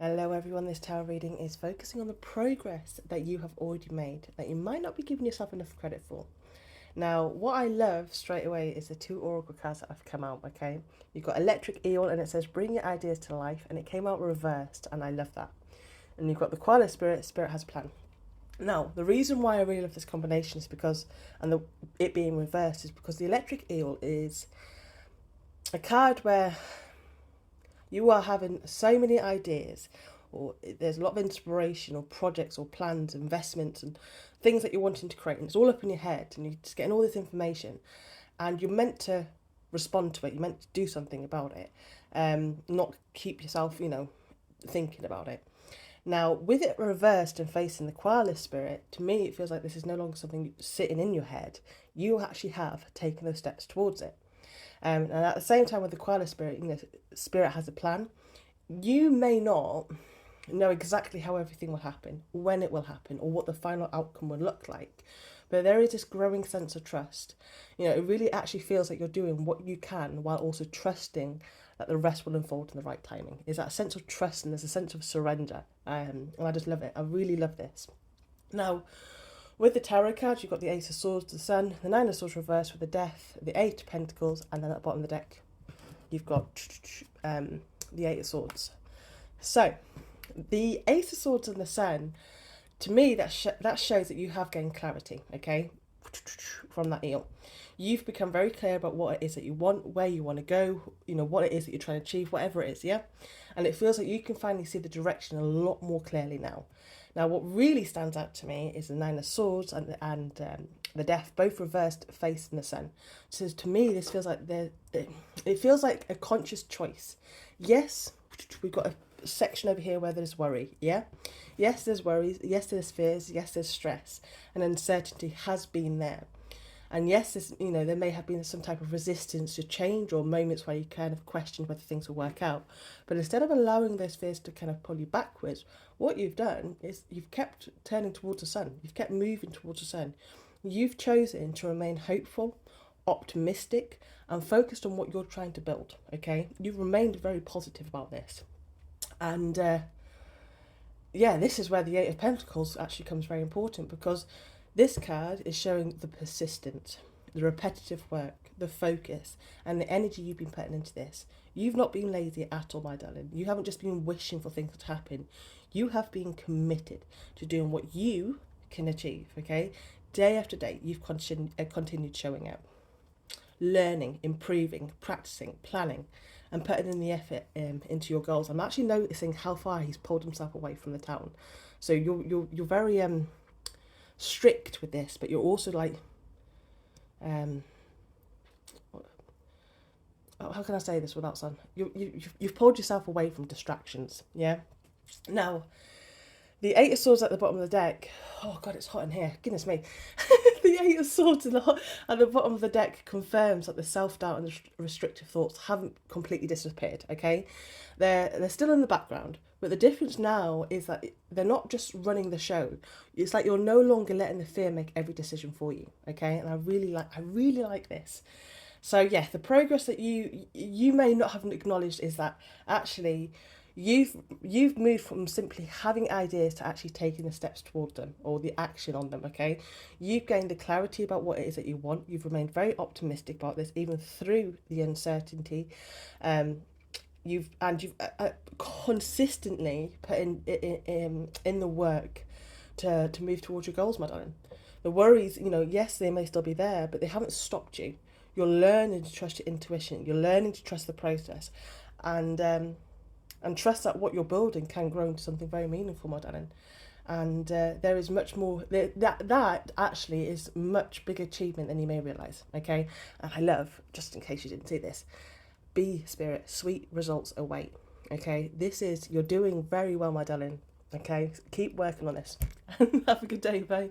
Hello everyone, this tarot reading is focusing on the progress that you have already made that you might not be giving yourself enough credit for. Now, what I love straight away is the two oracle cards that have come out, okay? You've got Electric Eel and it says bring your ideas to life, and it came out reversed and I love that. And you've got the Koala Spirit, Spirit has a plan. Now, the reason why I really love this combination is because, it being reversed, is because the Electric Eel is a card where you are having so many ideas, or there's a lot of inspiration or projects or plans, investments and things that you're wanting to create, and it's all up in your head and you're just getting all this information and you're meant to respond to it, you're meant to do something about it, not keep yourself, thinking about it. Now, with it reversed and facing the Koala Spirit, to me it feels like this is no longer something sitting in your head. You actually have taken those steps towards it. And at the same time with the Koala Spirit, Spirit has a plan. You may not know exactly how everything will happen, when it will happen, or what the final outcome will look like. But there is this growing sense of trust. It really actually feels like you're doing what you can while also trusting that the rest will unfold in the right timing. Is that sense of trust, and there's a sense of surrender. And I just love it. I really love this. Now, with the tarot cards, you've got the Ace of Swords, the Sun, the Nine of Swords reversed with the Death, the Eight of Pentacles, and then at the bottom of the deck, you've got the Eight of Swords. So, the Ace of Swords and the Sun, to me, that shows that you have gained clarity, okay, from that eel. You've become very clear about what it is that you want, where you want to go, what it is that you're trying to achieve, whatever it is, yeah? And it feels like you can finally see the direction a lot more clearly now. Now, what really stands out to me is the Nine of Swords and the Death, both reversed facing the Sun. So to me, this feels like it feels like a conscious choice. Yes, we've got a section over here where there's worry, yeah? Yes, there's worries, yes, there's fears, yes, there's stress, and uncertainty has been there. And yes, there may have been some type of resistance to change or moments where you kind of question whether things will work out. But instead of allowing those fears to kind of pull you backwards, what you've done is you've kept turning towards the sun. You've kept moving towards the sun. You've chosen to remain hopeful, optimistic, and focused on what you're trying to build, okay? You've remained very positive about this. And this is where the Eight of Pentacles actually comes very important, because this card is showing the persistence, the repetitive work, the focus, and the energy you've been putting into this. You've not been lazy at all, my darling. You haven't just been wishing for things to happen. You have been committed to doing what you can achieve, okay? Day after day, you've continued showing up, learning, improving, practicing, planning, and putting in the effort into your goals. I'm actually noticing how far he's pulled himself away from the town. So you're very strict with this, but you're also like, how can I say this without son? You've pulled yourself away from distractions, yeah? Now, the Eight of Swords at the bottom of the deck, oh God, it's hot in here, goodness me. The Eight of Swords at the bottom of the deck confirms that the self-doubt and the restrictive thoughts haven't completely disappeared, okay? They're still in the background, but the difference now is that they're not just running the show. It's like you're no longer letting the fear make every decision for you, okay? And I really like this. So yeah, the progress that you may not have acknowledged is that actually you've moved from simply having ideas to actually taking the steps toward them, or the action on them, okay? You've gained the clarity about what it is that you want. You've remained very optimistic about this even through the uncertainty. You've consistently put in the work to move towards your goals, my darling. The worries, yes, they may still be there, but they haven't stopped you. You're learning to trust your intuition. You're learning to trust the process, and trust that what you're building can grow into something very meaningful, my darling. And there is much more. That actually is much bigger achievement than you may realise. Okay, and I love, just in case you didn't see this, be spirit, sweet results await. Okay, you're doing very well, my darling. Okay, keep working on this. Have a good day, bye.